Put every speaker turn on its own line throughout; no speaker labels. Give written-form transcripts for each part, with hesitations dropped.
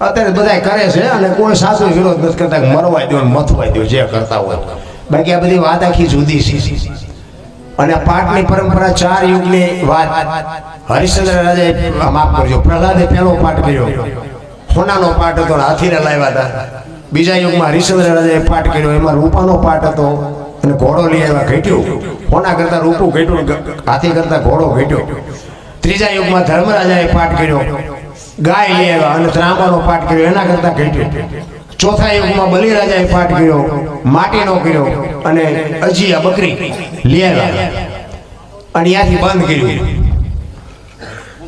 અત્યારે બધા કરે છે અને કોઈ સાચો વિરોધ નથી કરતા, મરવાય દો મથવાય દો જે કરતા હોય. બાકી આ બધી વાત આખી જુદી છે. અને પાઠની પરંપરા 4 યુગની વાત. હરિશ્ચંદ્ર રાજાએ માફ કરજો, પ્રહલાદે પહેલો પાઠ કર્યો, હોનાનો પાઠ હતો, હાથીને લાવ્યા હતા. બીજા યુગમાં હરિશ્ચંદ્ર રાજાએ પાઠ કર્યો, એમાં રૂપાનો પાઠ હતો અને ઘોડો લઈ આવ્યા, ઘટ્યું. હોના કરતા રૂપું ઘટ્યું, હાથી કરતા ઘોડો ઘટ્યો. ત્રીજા યુગમાં ધર્મરાજાએ પાઠ કર્યો, ગાય લઈ આવ્યા અને ત્રાંબાનો પાઠ કર્યો, એના કરતા ઘટ્યો. ચોથા યુગમાં બલિરાજાએ પાઠ કર્યો, માટીનો કર્યો અને અજીયા બકરી લઈ આવ્યા અને ત્યાંથી બંધ કર્યું.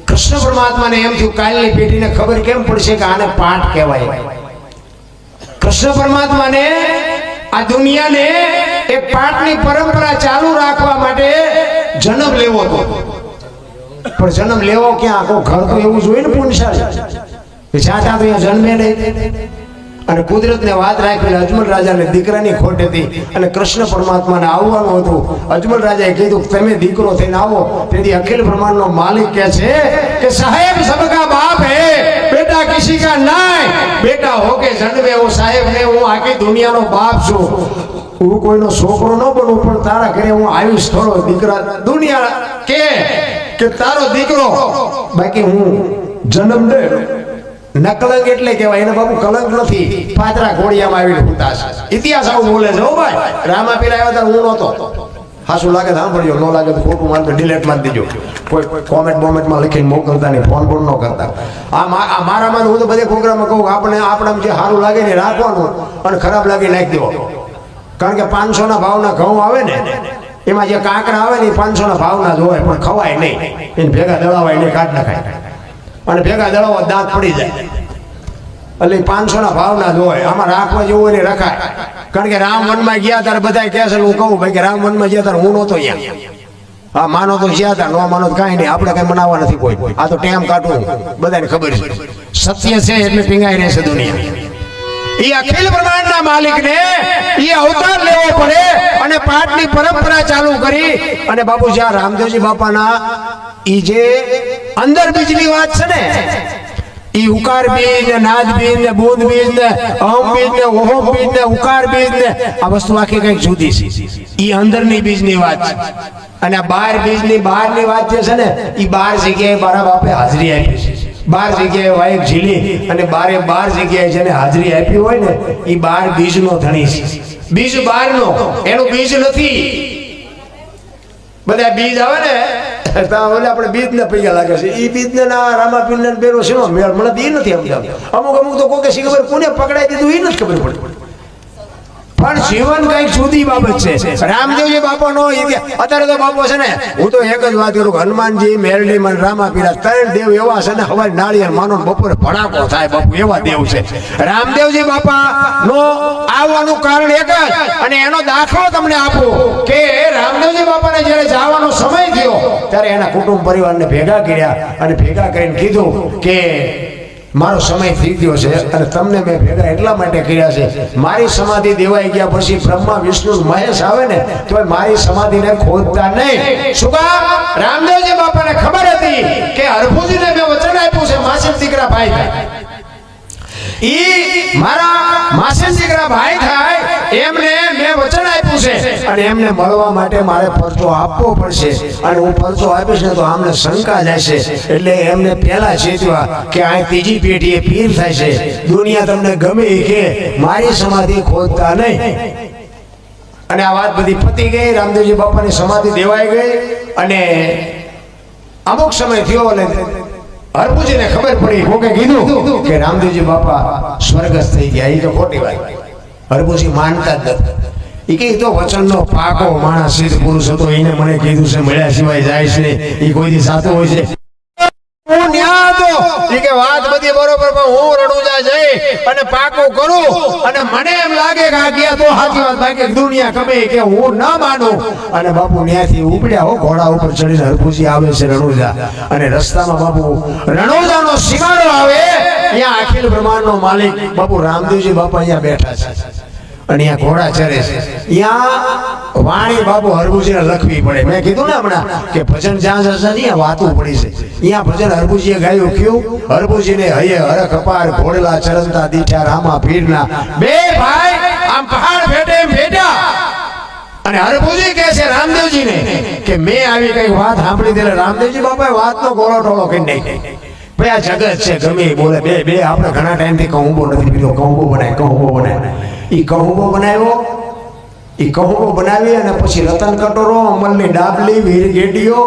કૃષ્ણ પરમાત્માને એમ થયું કાલની પેઢીને ખબર કેમ પડશે કે આને પાઠ કહેવાય. કૃષ્ણ પરમાત્માને આ દુનિયાને એક પાઠની પરંપરા ચાલુ રાખવા માટે જન્મ લેવો હતો. પણ જન્મ લેવો ક્યાં, આખો ઘર તો એવું જોઈએ ને પુણ્યશાળી, જ્યાં ત્યાં તો જન્મે નહીં. અને કુદરતને વાત રાખી અજમલ રાજાને દીકરાની ખોટ હતી અને કૃષ્ણ પરમાત્માને આવવાનું હતું. અજમલ રાજાએ કીધું તમે દીકરો થઈને આવો. તેથી અખિલ બ્રહ્માંડનો માલિક કહે છે કે સાહેબ સબકા બાપ હે, બેટા કિસી કા નહીં, બેટા હો કે જન્મે હું સાહેબ ને હું આખી દુનિયાનો બાપ છું. હું કોઈનો છોકરો ન બનું પણ તારા ઘરે હું આવીશ થોડો. દીકરા દુનિયા કે તારો દીકરો, બાકી હું જન્મ દે નકલંક એટલે કહેવાય. એને બાબુ કલંક નથી, પાત્રા ઘોડિયામાં આવીને ફૂટા છે. ઇતિહાસ આવું બોલે છે. હો ભાઈ, રામા પીર આવ્યા હતા, હું નહોતો. હાસું લાગે તો સાંભળજો, ન લાગે તો ખોટું માન તો ડિલેટ મારી દેજો. કોઈ કોમેન્ટ બોમેન્ટમાં લખીને મોકલતા નહીં, ફોન પણ ન કરતા. આ મારામાં હું તો બધે પ્રોગ્રામમાં કહું આપણામાં જે સારું લાગે ને રાખવાનું અને ખરાબ લાગે નાખી દેવો. કારણ કે 500ના ભાવના ઘઉં આવે ને, એમાં જે કાંકરા આવે ને 500ના ભાવના જ હોય, પણ ખવાય નહીં. એને ભેગા દળાવાય નહીં, કાઢ નાખાય અને ભેગા દળાવો દાંત પડી જાય. એટલે 500ના ભાવના જ હોય. આમાં રાખવા જેવું હોય ને રખાય. કારણ કે રામ વનમાં ગયા ત્યારે બધા કહે છે, હું કહું ભાઈ કે રામ વનમાં ગયા ત્યારે હું નહોતો અહીંયા. હા, માનો તો ગયા હતા, ન માનો તો કાંઈ નહીં, આપણે કઈ મનાવવા નથી કોઈ. આ તો ટેમ કાઢવું બધાને ખબર છે. સત્ય છે એટલે પીંગાઈ રહેશે દુનિયા. એ અખિલ બ્રહ્માંડના માલિકને એ અવતાર લેવો પડે અને પાઠની પરંપરા ચાલુ કરી. અને બાપુ જ્યાં રામદેવજી બાપાના ઈ જે અંદર બીજની વાત છે ને, ઈ ઉકાર બીજ ને નાદ બીજ ને બુંદ બીજ ને અહમ બીજ ને ઓહમ બીજ ને ઉકાર બીજ ને આ વસ્તુ આખી કઈક જુદી છે. ઈ અંદરની બીજની વાત છે. અને આ 12 બીજની બહારની વાત જે છે ને, ઈ 12 જગ્યાએ મારા બાપે હાજરી આપી છે. 12 જગ્યાએ વાયક ઝીલી અને 12 જગ્યાએ જેને હાજરી આપી હોય ને, ઈ 12 બીજનો ધણી છે. બીજ 12નો, એનું બીજ નથી. બધા બીજ આવે ને આપણે બીજ ને પૈયા લાગે છે. એ બીજ ને ના રામાપીર ને બેરો છે મેળ મને એ નથી સમજાવ. અમુક તો કોઈ ખબર કોને પકડાઈ દીધું એ નથી ખબર પડે. પણ જીવન કઈક જુદી બાબત છે. રામદેવજી બાપાનો અત્યારે તો બાપો છે ને, હું તો એક જ વાત કરું, હનુમાનજી, મેરડી અને રામાપીર 3 દેવ એવા છે ને, હવારે નાળિયેર માનો બપોરે ભડાકો થાય બાપુ, એવા દેવ છે. રામદેવજી બાપા નો આવવાનું કારણ એક જ, અને એનો દાખલો તમને આપું કે રામદેવજી બાપાને જયારે જવાનો સમય થયો ત્યારે એના કુટુંબ પરિવારને ભેગા કર્યા અને ભેગા કરીને કીધું કે મારો સમય થઈ ગયો છે અને તમને મેં ભેગા એટલા માટે કર્યા છે, મારી સમાધિ દેવાઈ ગયા પછી બ્રહ્મા વિષ્ણુ મહેશ આવે ને તો મારી સમાધિને ખોદતા નહીં. શું કામ? રામદેવજી બાપાને ખબર હતી કે હરભુજીને મેં વચન આપ્યું છે માસીન દીકરા ભાઈ થાય. ઈ મારા માસીન દીકરા ભાઈ થાય એમને મેં વચન આપ્યું છે અને એમને મળવા માટે મારે પરચો આપવો પડશે. અને હું પરચો આપીશ ને તો આમને શંકા જશે. એટલે એમને પહેલા ચેતવા કે આ ત્રીજી પેઢીએ પીર થાય છે, દુનિયા તમને ગમે કે મારી સમાધિ ખોદતા નહીં. અને આ વાત બધી પતી ગઈ. રામદેવજી બાપાની સમાધિ દેવાઈ ગઈ અને અમુક સમય થયો અને હરભુજીને ખબર પડી, કોકે કીધું કે રામદેવજી બાપા સ્વર્ગસ્થ થઈ ગયા. એ તો ખોટી વાત. હરભુજી માનતા જ નથી. એ કે તો વચનનો પાકો માણસ સિદ્ધ પુરુષ હતો, એને મને કીધું છે મળ્યા સિવાય જાય છે. એ કોઈ દી સાચો હોય છે? હું ન્યા હતો કે વાત બધી બરોબર, પણ હું રણુજા જઈ અને પાકો કરું અને મને એમ લાગે કે આ ગયા તો સાચી વાત, બાકી દુનિયા ગમે કે હું ન માનું. અને બાપુ ન્યાથી ઉપડ્યા હો, ઘોડા ઉપર ચડીને હરભુજી આવે છે રણુજા. અને રસ્તામાં બાપુ રણુજાનો સીમાડો આવે, ત્યાં અખિલ બ્રહ્માંડનો માલિક બાપુ રામદેવજી બાપા અહીંયા બેઠા છે. અને અહીંયા ઘોડા ચરે છે. અહીંયા વાણી બાપુ હરભુજીને લખવી પડે. મેં કીધું ને હમણાં કે ભજન જ્યાં જશે ત્યાં વાતું પડી છે. અહીંયા ભજન હરભુજીએ ગાયું કયું? હરભુજીને હયે હરખ અપાર ઘોડલા ચરંતા દીઠા રામા પીરના બે ભાઈ આમ પહાડ ભેટે ભેટ્યા. અને હરભુજી કહે છે રામદેવજીને કે મેં આવી કઈ વાત સાંભળી દે. રામદેવજી બાપાએ વાતનો ગોળો ટોળો કરી નાખ્યો. ભાઈ આ જગત છે ગમે એ બોલે. બે આપણે ઘણા ટાઈમથી કહુંબો નથી પીધો. કહુંબો બનાય. એ કહુંબો બનાવ્યો. એ કહુંબો બનાવી અને પછી રતન કટોરો, અમલની ડાબલી, વીર ગેડીઓ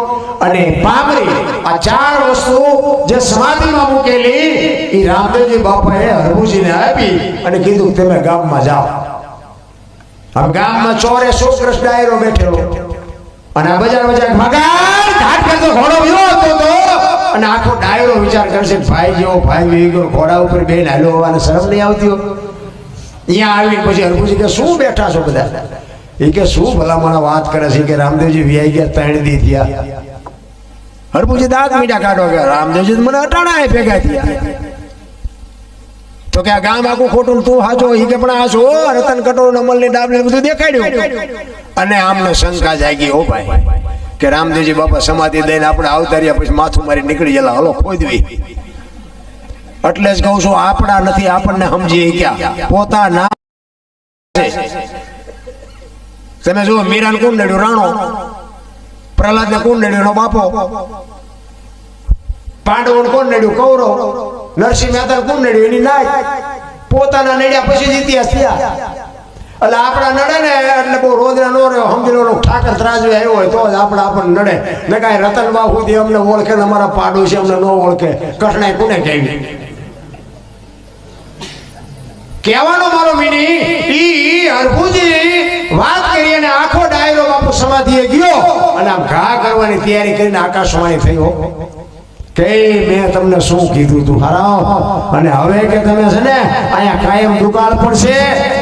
અને પામરી, આ ચાર વસ્તુ જે સમાધિમાં મૂકેલી એ રામદેવજી બાપાએ હરભુજીને આપી અને કીધું તમે ગામમાં જાઓ. હવે ગામમાં ચોરે સોકરસ ડાયરો બેઠેલો અને આ બજાર મગાર ઘાટ કરતો ઘોડો વિયો હતો અને આખો ડાયરો વિચાર કરશે ભાઈ જેવો ભાઈ વી ગયો ઘોડા ઉપર બેન હાલો હોવાને શરમ નહીં આવતી હોય. અહીંયા આવી પછી હરભુજી કે શું બેઠા છો બધા? એ કે શું ભલામણ વાત કરે છે કે રામદેવજી વ્યાઈ ગયા 3 દી થયા. હરભુજી દાંત મીઠા કાઢો કે રામદેવજી મને અટાણા ભેગા થયા. તો કે આ ગામ આખું ખોટું તું હાચો. એ કે પણ આ છો રતન કટોર અમલની ડાબલી બધું દેખાડ્યું અને આમને શંકા જાગી હો ભાઈ કે રામદેવજી બાપા સમાધિ દઈને આપણે આવતાર્યા પછી માથું મારી નીકળી ગયેલા હલો ખોદવી. એટલે જ કહું છું આપણા નથી આપણને સમજીએ ક્યાં પોતાના. તમે જુઓ મીરાને કોણ નડ્યું? રાણો. પ્રહલાદને કોણ નડ્યું? એનો બાપો. પાંડવોને કોણ નડ્યું? કૌરવ. નરસિંહ મહેતા કોણ નડ્યું? એની નાય. પોતાના નડ્યા પછી જ ઇતિહાસ થયા. એટલે આપણા નડે ને એટલે બહુ રોજના નો રહ્યો. સમજી લો ઠાકર ત્રાજવે આવ્યો હોય તો જ આપણને નડે ને કાંઈ રતન બાપુ સુધી અમને ઓળખે ને અમારા પાડોશી અમને ન ઓળખે. કઠણાઈ કોને કહેવી? કહેવાનો મારો મીની ઈ હરભુજી વાત કરી અને આખો ડાયરો બાપુ સમાધિએ ગયો અને આમ ઘા કરવાની તૈયારી કરીને આકાશવાણી થયો કે મેં તમને શું કીધું તું હારાવ. અને હવે કે તમે છે ને અહીંયા કાયમ દુકાળ પડશે.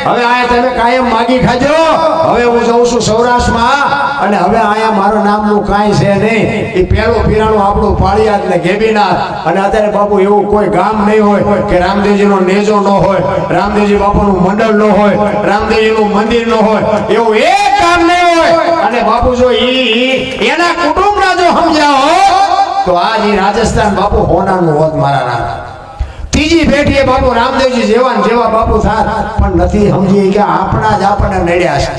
હવે અહીંયા તમે કાયમ માગી ખાજો. હવે હું જઉં છું સૌરાષ્ટ્રમાં અને હવે અહીંયા મારા નામનું કાંઈ છે નહીં. એ પેલું પીરાણું આપણું પાળિયાદ ને ગેબીનાથ. અને અત્યારે બાપુ એવું કોઈ ગામ નહીં હોય કે રામદેવજીનો નેજો ન હોય, રામદેવજી બાપુનું મંડળ ન હોય, રામદેવજીનું મંદિર ન હોય. એવું એક ગામ નહીં હોય. અને બાપુ જો એના કુટુંબના જો સમજાવો તો આજ રાજસ્થાન બાપુ હોનાનું હોત મારા નામ. ત્રીજી પેઢીએ બાપુ રામદેવજી જેવા બાપુ થાત પણ નથી સમજી કે આપણા જ આપણને નડ્યા છે.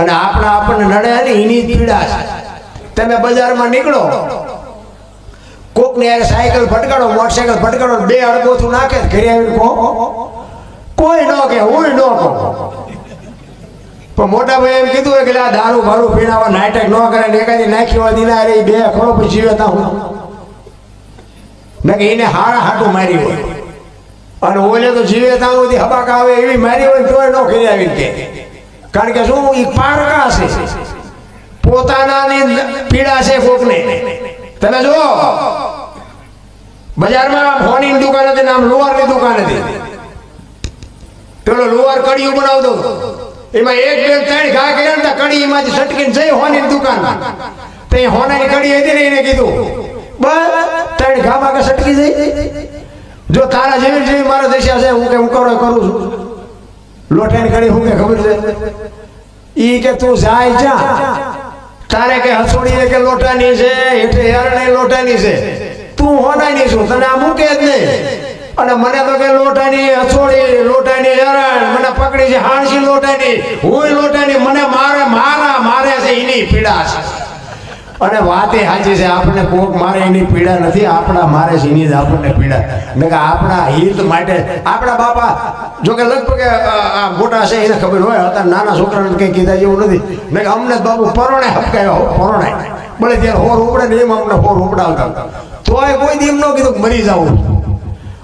અને આપણને નડ્યા ને એની જ પીડા છે. તમે બજારમાં નીકળો, કોકને યાર સાયકલ ફટકાડો, મોટરસાયકલ ફટકાડો, 2 અડગોથું નાખે ઘરે આવીને કહો કોઈ ન કે હું ન કહું. પણ મોટા ભાઈ એમ કીધું હોય કે આ દારૂ ભાડું પીણાવા નાટક ન કરે ને એકાદી નાખી હોય દિના રે 2 ખરો પછી જીવે તા હું કે એને હારા હાટું મારી હોય અને ઓલે તો જીવે તા સુધી હબાકા આવે એવી મારી હોય તોય ન કરી આવી કે. કારણ કે શું એ પારકા છે, પોતાનાની પીડા છે કોકને. તમે જુઓ બજારમાં ફોનની દુકાન હતી નામ લુહારની દુકાન હતી. પેલો લુહાર કડીયું બનાવતો એમાં 1 2 3 ઘા કર્યા ને કડી એમાંથી સટકીને જઈ હોની દુકાન. તો એ હોનાની કડી હતી ને એને કીધું બસ 3 ઘામાં કે સટકી જઈ. જો તારા જેવી મારા દશા છે હું કે હું કરું છું. લોટાની કડી હું કે ખબર છે ઈ કે તું જાય જા તારે કે હસોડી કે લોટાની છે એટલે યારણે લોટાની છે તું હોનાની છું તને આ મૂકે જ નહીં. અને મને તો કે લોટાની હસોડી લોટાની યારણ મને પકડી છે હાણસી લોટાની હું લોટાની મને મારે છે એની પીડા છે. અને વાત એ સાચી છે. આપણને કોક મારે એની પીડા નથી, આપણા મારે છે એની જ આપણને પીડા. ને કે આપણા હિત માટે આપણા બાપા જો કે લગભગ આ મોટા છે એને ખબર હોય, હતા નાના છોકરાને કંઈ કીધા જેવું નથી. ને કે અમને બાપુ પરોણે હપકાયો પરોણાય ભલે ત્યારે હોર ઉપડે ને એમ અમને હોર ઉપડાવતા તોય કોઈ દી એમ ન કીધું મરી જાવું.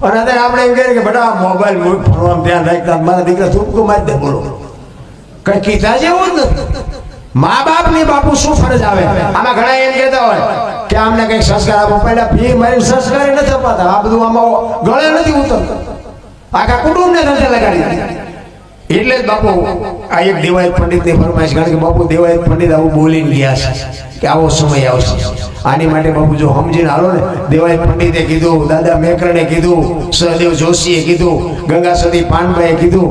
અને અત્યારે આપણે એમ કહીએ કે બેટા મોબાઈલ ફરવાનું ધ્યાન રાખતા મારા દીકરા થૂપકું મારી દે બોલો કઈ કીધા જેવું જ નથી. મા બાપની બાપુ શું ફરજ આવે? આમાં ઘણા એમ કહેતા હોય કે આમને કઈક સંસ્કાર આપો. પહેલા ફી મારી સંસ્કાર નથી અપાતા. આ બધું આમાં ગળે નથી ઉતરતું. આખા કુટુંબને ધંધે લગાડી એટલે જ બાપુ આ એક દેવાયત પંડિતની ફરમાઈશ, કારણ કે બાપુ દેવાયત પંડિત આવું બોલીને ગયા છે કે આવો સમય આવશે. આની માટે બાપુ જો સમજીને હાલો ને, દેવાયત પંડિતે કીધું, દાદા મેકરણે કીધું, સહદેવ જોશીએ કીધું, ગંગા સતી પાનભાઈએ કીધું,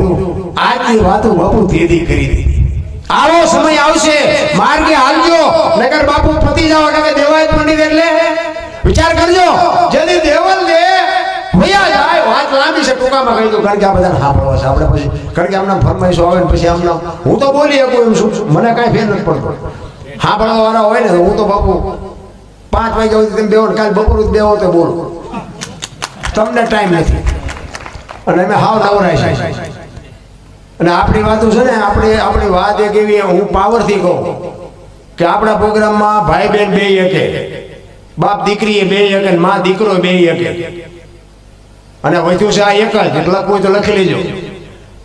આજની વાતો બાપુ તેદી કરી દીધી. આવો સમય આવશે, માર્ગે હાલજો, નગર બાપુ પતી જાવ. કારણ કે દેવાયત પંડિત એટલે વિચાર કરજો, જલ્દી દેવલ દે ભૈયા જાય. વાત લાંબી છે, ટૂંકામાં કહી દઉં, કારણ કે આ બધાને સાંભળવા છે આપણે પછી. કારણ કે આમના ફરમાઈશો આવે ને પછી આમના હું તો બોલી શકું એમ છું, મને કાંઈ ફેર નથી પડતો. સાંભળવા વાળા હોય ને, હું તો બાપુ 5 વાગ્યા સુધી તમે બેહો, કાલ બપોર બેહો તો બોલો, તમને ટાઈમ નથી. અને અમે હાવ નવરાય છે. અને આપણી વાતો છે ને, આપણી વાત એક એવી, હું પાવરથી કહું કે આપણા પ્રોગ્રામમાં ભાઈ બહેન બે શકે, બાપ દીકરી બે શકે, માં દીકરો બે શકે. અને વધ્યું છે આ એક જ, એટલે કોઈ તો લખી લેજો.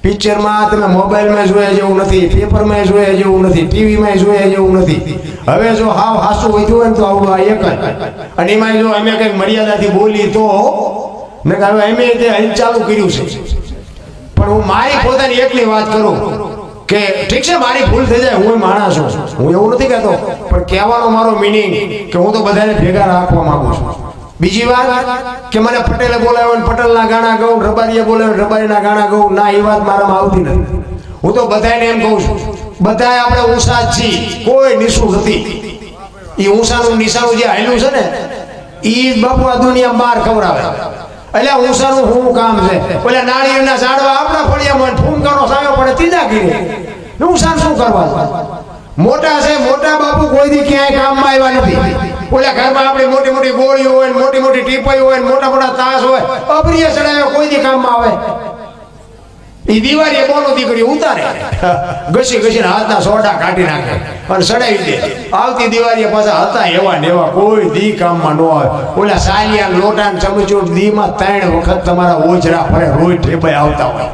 પિક્ચરમાં તમે મોબાઈલમાં જોયા જેવું નથી, પેપરમાં જોયા જેવું નથી, ટીવીમાં જોયા જેવું નથી. હવે જો હાવ હાસું વધ્યું હોય ને તો આવું આ એક જ. અને એમાં જો અમે કંઈક મર્યાદાથી બોલી તો ને હવે અમે તે ચાલુ કર્યું છે. પણ હું મારી પોતાની એકલી વાત કરું કે ઠીક છે, મારી ભૂલ થઈ જાય, હું માણસ છું, હું એવું નથી કહેતો, પણ કહેવાનો મારો મિનિંગ કે હું તો બધાને ભેગા રાખવા માંગુ છું. બીજી વાત કે મને પટેલે બોલાવ્યો ને પટેલના ગાણા ગાઉં, રબારીએ બોલાવ્યો રબારીના ગાણા ગાઉં, ના, એ વાત મારામાં આવતી નથી. હું તો બધાને એમ કહું છું, બધાએ આપણે ઊંસા જ છીએ, કોઈ નીચું નથી. એ ઊંસાનું નિશાનું જે હાલ્યું છે ને, એ બાપુ આ દુનિયા બહાર ખવડાવે. એટલે ઊંસાનું શું કામ છે? પેલા નાળિયેરના ઝાડવા આપણા ફળિયામાં ફૂમકાનો સાયો પડે ત્રીજા ઘીરે, ઊંસા શું કરવા? મોટા છે, મોટા બાપુ કોઈ દી ક્યાંય કામમાં આવ્યા નથી. ઓલા ઘરમાં આપણી મોટી મોટી ગોળીઓ હોય, મોટી મોટી ટીપાઈ હોય, મોટા મોટા તાસ હોય, અબરીએ ચડાવ્યો કોઈ દી કામમાં આવે? એ દિવાળીએ બોનો દીકરી ઉતારે, ઘસી ઘસીને હાથના સોડા કાઢી નાખે અને ચડાવી દે. આવતી દિવાળીએ પાછા હતા એવા ને એવા, કોઈ દી કામમાં ન આવે. ઓલા સાલિયા લોટા ચમચૂર દીમાં 3 વખત તમારા ઓજરા ફરે, રોજ ઠેબાઈ આવતા હોય.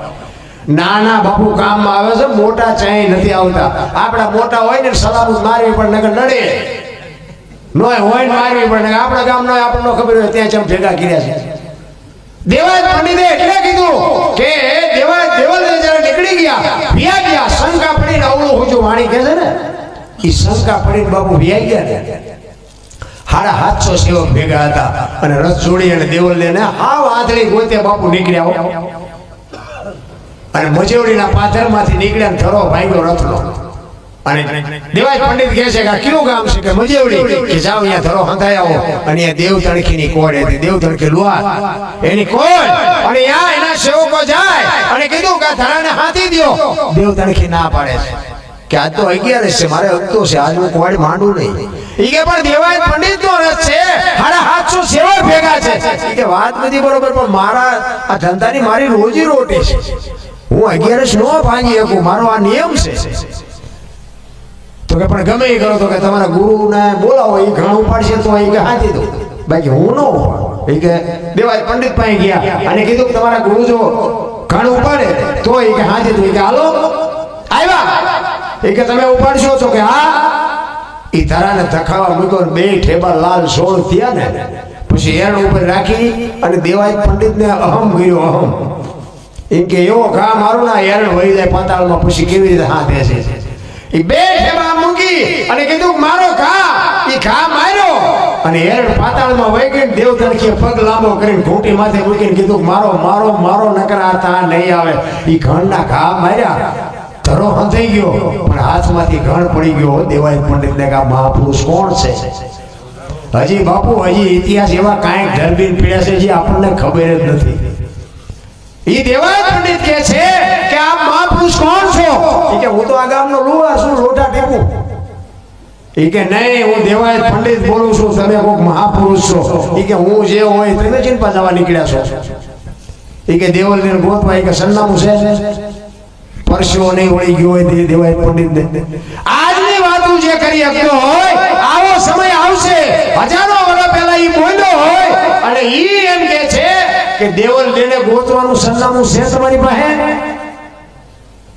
નાના બાપુ કામમાં આવે છે, મોટા ચાય નથી આવતા. આપણા મોટા હોય ને સલામત મારવી પણ નગર નડે, નોય હોય ને મારવી પણ આપણા ગામનો આપણને ખબર હોય ત્યાં ચમ ભેગા કર્યા છે. દેવાયત પંડિતે એટલે કીધું કે દેવાયત દેવલ જ્યારે નીકળી ગયા શંકા પડીને અવળું હુજું વાણી કહે છે ને, એ શંકા પડીને બાપુ વ્યાઈ ગયા ને. 750 સેવક ભેગા હતા અને રથ જોડી અને દેવલ ને હાવ આંધળી ગોતે બાપુ નીકળ્યા. અને મજેવડીના પાથરમાંથી નીકળ્યા ને ધરો ભાગ્યો રથનો. અને દેવાયત પંડિત કહે છે કે આ કયું ગામ છે? કે મજેવડી. કે જાઓ અહીંયા ધરો હંધાઈ આવો. અને અહીંયા દેવ તણખીની કોડ હતી, દેવ તણખી લુહાર એની કોડ. અને ત્યાં એના સેવકો જાય અને કીધું કે ધરાને હાથી દ્યો. દેવ તણખી ના પાડે છે કે આજ તો 11 છે, મારે હકતો છે, આજ હું કોડ માંડું નહીં. ઈ કે પણ દેવાયત પંડિત નો રથ છે, 750 સેવક ભેગા છે. કે વાત બધી બરોબર, પણ મારા આ ધંધાની મારી રોજી રોટી છે, હું 11 નો ભાંગી શકું, મારો આ નિયમ છે. તો કે પણ ગમે એ કરો તો કે તમારા ગુરુને બોલાવો, એ ઘણ ઉપાડશે તો એ કે હાથી દો, બાકી હું ન ઉપાડું. એ કે દેવાયત પંડિત પાસે ગયા અને કીધું કે તમારા ગુરુ જો ઘણ ઉપાડે તો એ કે હાથી દો. એ કે હાલો આવ્યા. એ કે તમે ઉપાડશો? તો કે હા. એ ધરાને ધખાવા મૂક્યો, 2 ઠેબા લાલ સોળ થયા ને પછી એરણ ઉપર રાખી અને દેવાયત પંડિતને અહમ ગયો, અહમ. એમ કે એવો ઘા મારું ના એરણ વહી જાય પાતાળમાં, પછી કેવી રીતે હાથ બેસે છે. એ 2 ઠેબા મૂકી અને કીધું મારો ઘા. એ ઘા માર્યો અને એરણ પાતાળમાં વહી ગઈ. દેવ તણખીએ પગ લાંબો કરીને ઘૂંટી માથે મૂકીને કીધું મારો મારો મારો નકર આ તા નહીં આવે. એ ઘણના ઘા માર્યા, ધરો હંધાઈ ગયો, પણ હાથમાંથી ઘણ પડી ગયો. દેવાયત પંડિતને કે મહાપુરુષ કોણ છે? હજી બાપુ હજી ઇતિહાસ એવા કાંઈક ઢરબીન પીડ્યા છે જે આપણને ખબર જ નથી. ઈ દેવાયત પંડિત કહે છે કે આપ મહાપુરુષ કોણ છો? ઈ કે હું તો આ ગામનો લુહાર છું, લોટા ટેપું. ઈ કે નહીં, હું દેવાયત પંડિત બોલું છું, તમે કોઈક મહાપુરુષ છો. ઈ કે હું જે હોય તમે ચિંતા જવા નીકળ્યા છો. ઈ કે દેવલને ગોતવા, ઈ કે સરનામું છે? પરસ્યો નહીં વળી ગયો હોય તે દેવાયત પંડિતને. આજની વાતો જે કરી શકતો હોય, આવો સમય આવશે, હજારો વર્ષ પહેલા ઈ બોલ્યો હોય અને ઈ એમ કહે છે કે દેવલ દેને ગોતવાનું સરનામું છે તમારી પાસે?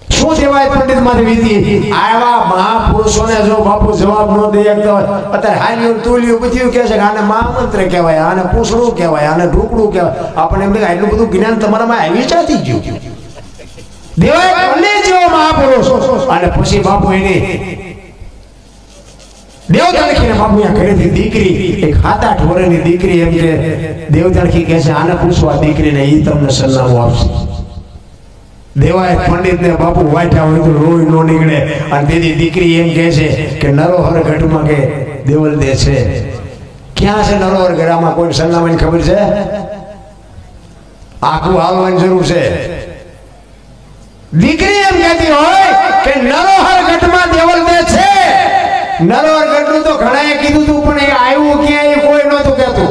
શું દેવાયત પંડિત માંથી વીતી? આવા મહાપુરુષોને જો બાપુ જવાબ ન દે શકતા હોય, અત્યારે હાલ્યું તુલ્યું બધું કહે છે કે આને મહામંત્ર કહેવાય, આને પૂછડું કહેવાય, આને ઢોકળું કહેવાય. આપણને એમ કે આટલું બધું જ્ઞાન તમારામાં આવી ચાતી ગયું. દેવાય પંડિત જેવો મહાપુરુષ અને પછી બાપુ એની દેવતણખીને બાપુ અહીંયા ઘરેથી દીકરી એક 7-8 વર્ષની દીકરી એમ કે દેવતણખી કહે છે આને પૂછવા દીકરીને ઈ તમને સરનામું આપશે. દેવાય પંડિત ને બાપુ વાંચ્યા હોય તો રોઈ નો નીકળે અને તેથી દીકરી એમ કહે છે કે નરોહર ગઢમાં કે દેવલ દે છે. ક્યાં છે નરોહર ગઢમાં? કોઈ સરનામાની ખબર છે? આખું હાલવાની જરૂર છે. દીકરી એમ કહેતી હોય કે નરોહર ગઢમાં દેવલ દે છે. નરોહર ગઢનું તો ઘણાએ કીધું તું પણ એ આવ્યું ક્યાંય કોઈ નહોતું કહેતું.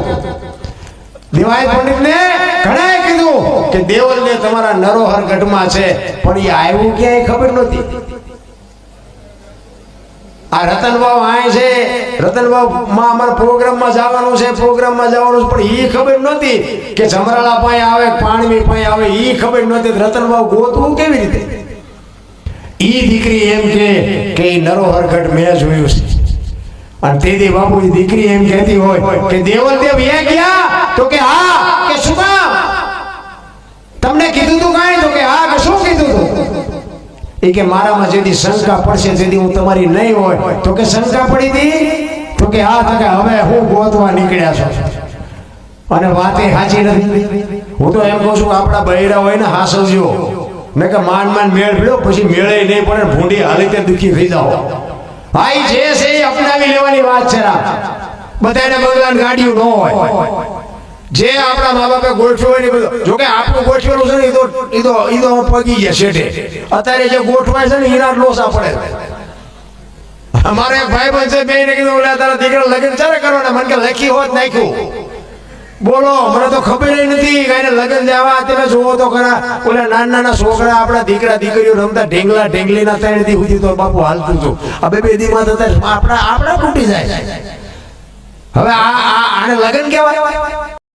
દેવાય પંડિતને ઘણાએ કીધું કે દેવલ ને તમારા નરોહર ગઢમાં છે પણ એ આવ્યું ક્યાંય ખબર નહોતી. આ રતનબાવ આય છે, રતનબાવ માં અમારા પ્રોગ્રામમાં જવાનું છે, પ્રોગ્રામમાં જવાનું છે પણ એ ખબર નહોતી કે જમરાળા પાસે આવે, પાણવી પાસે આવે, એ ખબર નહોતી. રતનબાવ ગોતવું કેવી રીતે? ઈ દીકરી એમ કે ઈ નરોહર ગઢ મેં જોયું છે. અને તેથી બાપુ ઈ દીકરી એમ કહેતી હોય કે દેવલ દેવ એ ગયા તો કે હા. કે શું કામ? તમને કીધું તું કાંઈ? તો કે હા. કે શું કીધું તું? એ કે મારામાં જેથી શંકા પડશે જેથી હું તમારી નહીં હોય. તો કે શંકા પડી હતી? તો કે હા. તો કે હવે હું ગોતવા નીકળ્યા છો. અને વાતે સાચી નથી. હું તો એમ કહું છું આપણા બૈરા હોય ને હાસવજો ને કે માંડ મેળ ભીડો પછી મેળે નહીં પડે ભૂંડી હાલી તે દુખી થઈ જાઓ. ભાઈ જે છે એ અપનાવી લેવાની વાત છે. બધાને બગલાન ગાડીઓ ન હોય. જે આપણા મા બાપે ગોઠવ્યું હોય ને બધું, જોકે આપણું ગોઠવેલું છે ને એ તો પગી ગયા શેઠે. અત્યારે જે ગોઠવાય છે ને હીરા લોસા પડે. અમારે એક ભાઈ બન છે, બેને કીધું ઓલા તારા દીકરા લગ્ન ચાલે કરવાના. મને કે લખી હોત નાખ્યું. બોલો, મને તો ખબર નથી કે લગ્ન જવા. તમે જોવો તો ખરા ઓલા નાના છોકરા આપણા દીકરા દીકરીઓ રમતા ઢેંગલા ઢેંગલીના 3 દી સુધી તો બાપુ હાલતું હતું. હવે 2 દીમાં થતા આપણા તૂટી જાય. હવે આને લગ્ન કહેવાય?